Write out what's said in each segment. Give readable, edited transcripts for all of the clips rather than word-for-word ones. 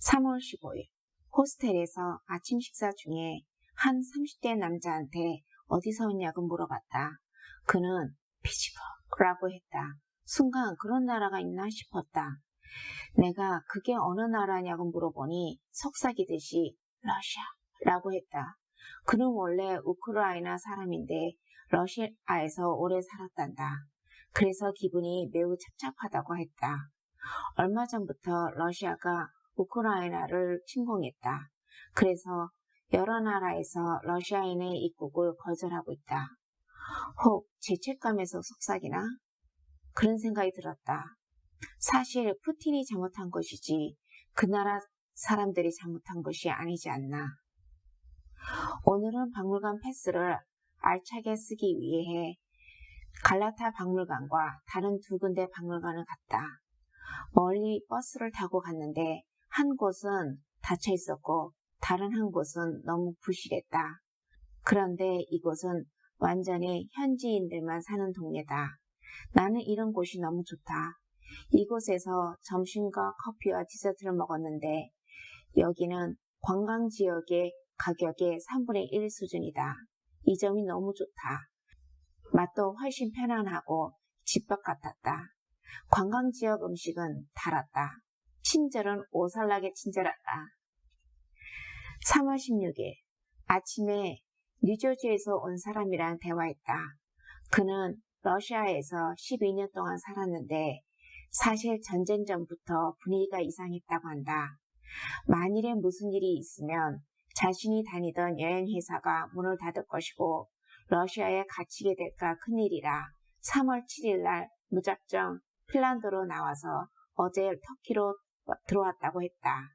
3월 15일 호스텔에서 아침 식사 중에 한 30대 남자한테 어디서 왔냐고 물어봤다. 그는 피츠버그라고 했다. 순간 그런 나라가 있나 싶었다. 내가 그게 어느 나라냐고 물어보니 속삭이듯이 러시아라고 했다. 그는 원래 우크라이나 사람인데 러시아에서 오래 살았단다. 그래서 기분이 매우 착잡하다고 했다. 얼마 전부터 러시아가 우크라이나를 침공했다. 그래서 여러 나라에서 러시아인의 입국을 거절하고 있다. 혹 죄책감에서 속삭이나? 그런 생각이 들었다. 사실 푸틴이 잘못한 것이지 그 나라 사람들이 잘못한 것이 아니지 않나. 오늘은 박물관 패스를 알차게 쓰기 위해 갈라타 박물관과 다른 두 군데 박물관을 갔다. 멀리 버스를 타고 갔는데 한 곳은 닫혀 있었고 다른 한 곳은 너무 부실했다. 그런데 이곳은 완전히 현지인들만 사는 동네다. 나는 이런 곳이 너무 좋다. 이곳에서 점심과 커피와 디저트를 먹었는데 여기는 관광지역의 가격의 3분의 1 수준이다. 이 점이 너무 좋다. 맛도 훨씬 편안하고 집밥 같았다. 관광지역 음식은 달았다. 친절은 오살나게 친절하다. 3월 16일 아침에 뉴저지에서 온 사람이랑 대화했다. 그는 러시아에서 12년 동안 살았는데 사실 전쟁 전부터 분위기가 이상했다고 한다. 만일에 무슨 일이 있으면 자신이 다니던 여행회사가 문을 닫을 것이고 러시아에 갇히게 될까 큰일이라 3월 7일 날 무작정 핀란드로 나와서 어제 터키로 들어왔다고 했다.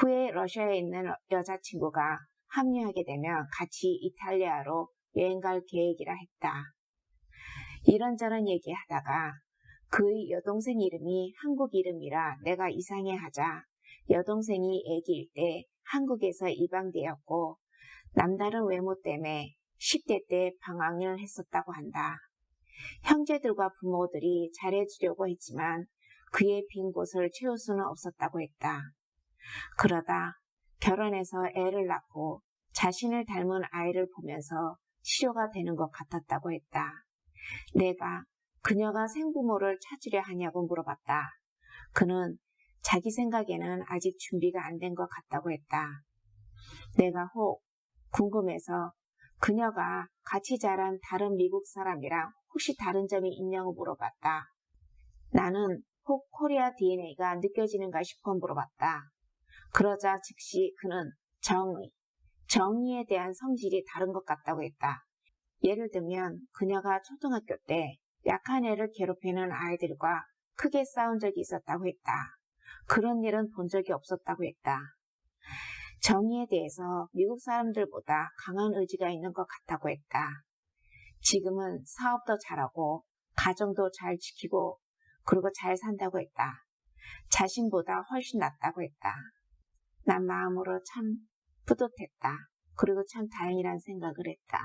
후에 러시아에 있는 여자친구가 합류하게 되면 같이 이탈리아로 여행 갈 계획이라 했다. 이런저런 얘기하다가 그의 여동생 이름이 한국 이름이라 내가 이상해하자 여동생이 아기일 때 한국에서 입양되었고 남다른 외모 때문에 10대 때 방황을 했었다고 한다. 형제들과 부모들이 잘해주려고 했지만 그의 빈 곳을 채울 수는 없었다고 했다. 그러다 결혼해서 애를 낳고 자신을 닮은 아이를 보면서 치료가 되는 것 같았다고 했다. 내가 그녀가 생부모를 찾으려 하냐고 물어봤다. 그는 자기 생각에는 아직 준비가 안 된 것 같다고 했다. 내가 혹 궁금해서 그녀가 같이 자란 다른 미국 사람이랑 혹시 다른 점이 있냐고 물어봤다. 나는 혹 코리아 DNA가 느껴지는가 싶어 물어봤다. 그러자 즉시 그는 정의에 대한 성질이 다른 것 같다고 했다. 예를 들면 그녀가 초등학교 때 약한 애를 괴롭히는 아이들과 크게 싸운 적이 있었다고 했다. 그런 일은 본 적이 없었다고 했다. 정의에 대해서 미국 사람들보다 강한 의지가 있는 것 같다고 했다. 지금은 사업도 잘하고 가정도 잘 지키고 그리고 잘 산다고 했다. 자신보다 훨씬 낫다고 했다. 난 마음으로 참 뿌듯했다. 그리고 참 다행이란 생각을 했다.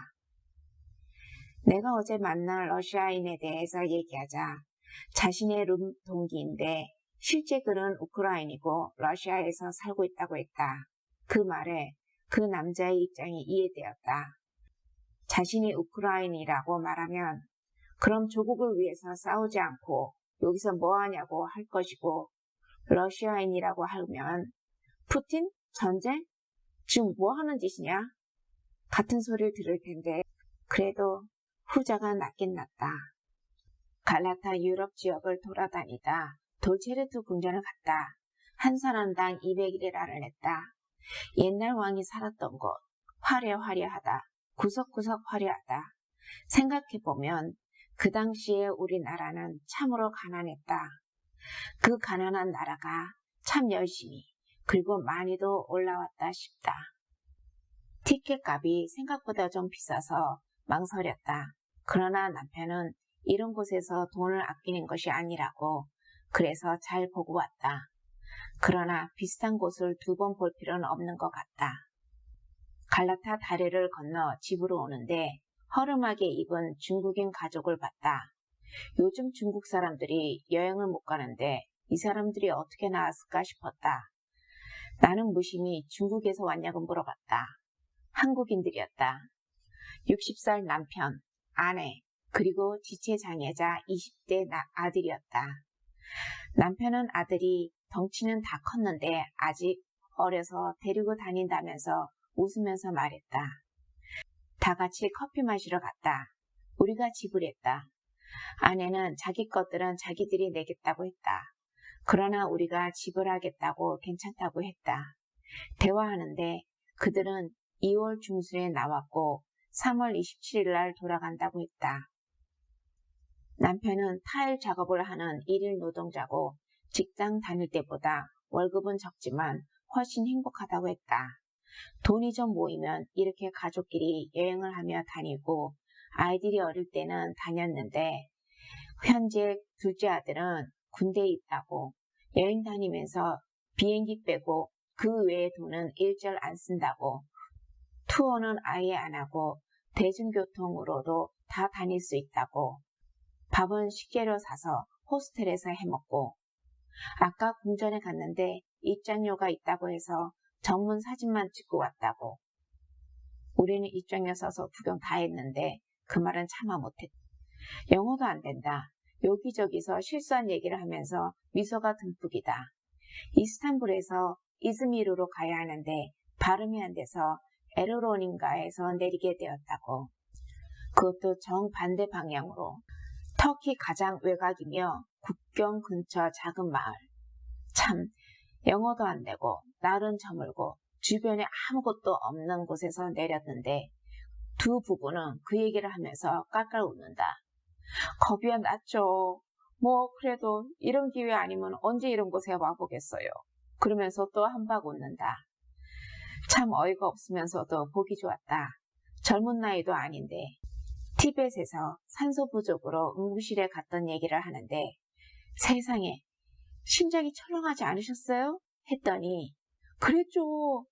내가 어제 만난 러시아인에 대해서 얘기하자 자신의 룸 동기인데 실제 그는 우크라이나이고 러시아에서 살고 있다고 했다. 그 말에 그 남자의 입장이 이해되었다. 자신이 우크라이나라고 말하면 그럼 조국을 위해서 싸우지 않고 여기서 뭐하냐고 할 것이고 러시아인이라고 하면 푸틴? 전쟁? 지금 뭐하는 짓이냐? 같은 소리를 들을 텐데 그래도 후자가 낫긴 낫다. 갈라타 유럽 지역을 돌아다니다 돌체르트 궁전을 갔다. 한 사람당 200리라를 냈다. 옛날 왕이 살았던 곳, 화려하다. 구석구석 화려하다. 생각해보면 그 당시에 우리나라는 참으로 가난했다. 그 가난한 나라가 참 열심히 그리고 많이도 올라왔다 싶다. 티켓값이 생각보다 좀 비싸서 망설였다. 그러나 남편은 이런 곳에서 돈을 아끼는 것이 아니라고 그래서 잘 보고 왔다. 그러나 비슷한 곳을 2번 볼 필요는 없는 것 같다. 갈라타 다리를 건너 집으로 오는데 허름하게 입은 중국인 가족을 봤다. 요즘 중국 사람들이 여행을 못 가는데 이 사람들이 어떻게 나왔을까 싶었다. 나는 무심히 중국에서 왔냐고 물어봤다. 한국인들이었다. 60살 남편, 아내, 그리고 지체장애자 20대 아들이었다. 남편은 아들이 덩치는 다 컸는데 아직 어려서 데리고 다닌다면서 웃으면서 말했다. 다 같이 커피 마시러 갔다. 우리가 지불했다. 아내는 자기 것들은 자기들이 내겠다고 했다. 그러나 우리가 지불하겠다고 괜찮다고 했다. 대화하는데 그들은 2월 중순에 나왔고 3월 27일 날 돌아간다고 했다. 남편은 타일 작업을 하는 일일 노동자고 직장 다닐 때보다 월급은 적지만 훨씬 행복하다고 했다. 돈이 좀 모이면 이렇게 가족끼리 여행을 하며 다니고 아이들이 어릴 때는 다녔는데 현재 둘째 아들은 군대에 있다고 여행 다니면서 비행기 빼고 그 외의 돈은 일절 안 쓴다고 투어는 아예 안 하고 대중교통으로도 다 다닐 수 있다고 밥은 식재료 사서 호스텔에서 해먹고 아까 궁전에 갔는데 입장료가 있다고 해서 전문 사진만 찍고 왔다고. 우리는 입장료 써서 구경 다 했는데 그 말은 차마 못했다. 영어도 안 된다. 여기저기서 실수한 얘기를 하면서 미소가 듬뿍이다. 이스탄불에서 이즈미르로 가야 하는데 발음이 안 돼서 에르론인가에서 내리게 되었다고. 그것도 정반대 방향으로. 터키 가장 외곽이며 국경 근처 작은 마을. 참 영어도 안 되고 날은 저물고 주변에 아무것도 없는 곳에서 내렸는데 두 부부는 그 얘기를 하면서 깔깔 웃는다. 겁이 났죠. 뭐 그래도 이런 기회 아니면 언제 이런 곳에 와보겠어요. 그러면서 또 한박 웃는다. 참 어이가 없으면서도 보기 좋았다. 젊은 나이도 아닌데 티벳에서 산소 부족으로 응급실에 갔던 얘기를 하는데 세상에 심장이 철렁하지 않으셨어요? 했더니 그랬죠.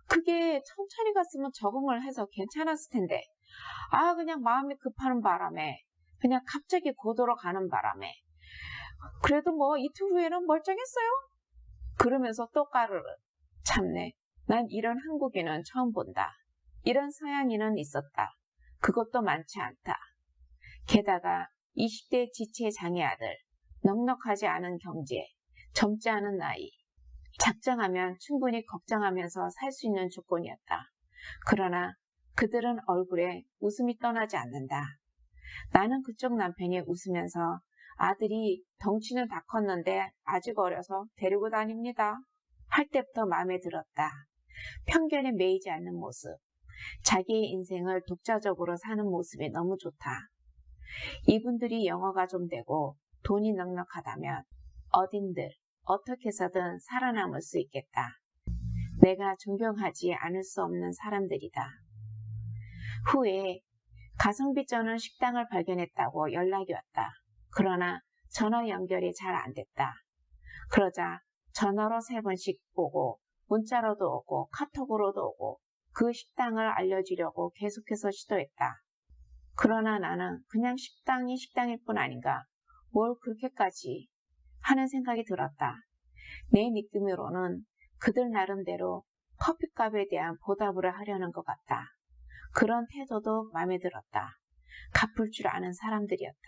그게 천천히 갔으면 적응을 해서 괜찮았을 텐데 그냥 마음이 급하는 바람에 그냥 갑자기 고도로 가는 바람에 그래도 뭐 이틀 후에는 멀쩡했어요. 그러면서 또 까르르. 참네. 난 이런 한국인은 처음 본다. 이런 서양인은 있었다. 그것도 많지 않다. 게다가 20대 지체 장애 아들, 넉넉하지 않은 경제, 젊지 않은 나이, 작정하면 충분히 걱정하면서 살 수 있는 조건이었다. 그러나 그들은 얼굴에 웃음이 떠나지 않는다. 나는 그쪽 남편이 웃으면서 아들이 덩치는 다 컸는데 아직 어려서 데리고 다닙니다. 할 때부터 마음에 들었다. 편견에 매이지 않는 모습, 자기의 인생을 독자적으로 사는 모습이 너무 좋다. 이분들이 영어가 좀 되고 돈이 넉넉하다면 어딘들 어떻게 해서든 살아남을 수 있겠다. 내가 존경하지 않을 수 없는 사람들이다. 후에 가성비 쩌는 식당을 발견했다고 연락이 왔다. 그러나 전화 연결이 잘 안 됐다. 그러자 전화로 3번씩 오고 문자로도 오고 카톡으로도 오고 그 식당을 알려주려고 계속해서 시도했다. 그러나 나는 그냥 식당이 식당일 뿐 아닌가 뭘 그렇게까지 하는 생각이 들었다. 내 느낌으로는 그들 나름대로 커피값에 대한 보답을 하려는 것 같다. 그런 태도도 마음에 들었다. 갚을 줄 아는 사람들이었다.